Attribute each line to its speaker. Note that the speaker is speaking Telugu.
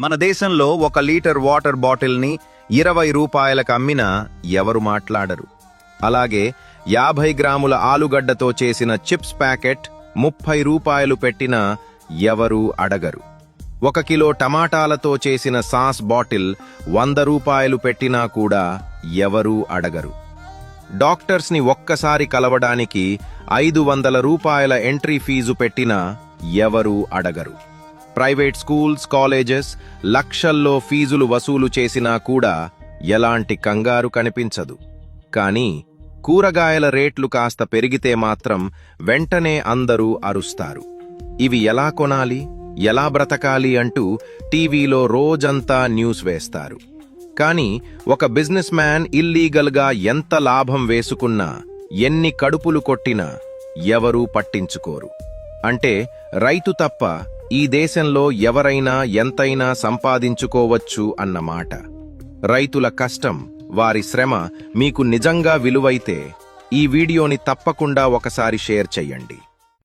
Speaker 1: మన దేశంలో 1 లీటర్ వాటర్ బాటిల్ని 20 రూపాయలకు అమ్మినా ఎవరు మాట్లాడరు. అలాగే 50 గ్రాముల ఆలుగడ్డతో చేసిన చిప్స్ ప్యాకెట్ 30 రూపాయలు పెట్టినా ఎవరూ అడగరు. 1 కిలో టమాటాలతో చేసిన సాస్ బాటిల్ 100 రూపాయలు పెట్టినా కూడా ఎవరూ అడగరు. డాక్టర్స్ని ఒక్కసారి కలవడానికి 500 రూపాయల ఎంట్రీ ఫీజు పెట్టినా ఎవరూ అడగరు. ప్రైవేట్ స్కూల్స్, కాలేజెస్ లక్షల్లో ఫీజులు వసూలు చేసినా కూడా ఎలాంటి కంగారు కనిపించదు. కానీ కూరగాయల రేట్లు కాస్త పెరిగితే మాత్రం వెంటనే అందరూ అరుస్తారు. ఇవి ఎలా కొనాలి, ఎలా బ్రతకాలి అంటూ టీవీలో రోజంతా న్యూస్ వేస్తారు. కానీ ఒక బిజినెస్ మ్యాన్ ఇల్లీగల్గా ఎంత లాభం వేసుకున్నా, ఎన్ని కడుపులు కొట్టినా ఎవరూ పట్టించుకోరు. అంటే రైతు తప్ప ఈ దేశంలో ఎవరైనా ఎంతైనా సంపాదించుకోవచ్చు అన్నమాట. రైతుల కష్టం, వారి శ్రమ మీకు నిజంగా విలువైతే ఈ వీడియోని తప్పకుండా ఒకసారి షేర్ చెయ్యండి.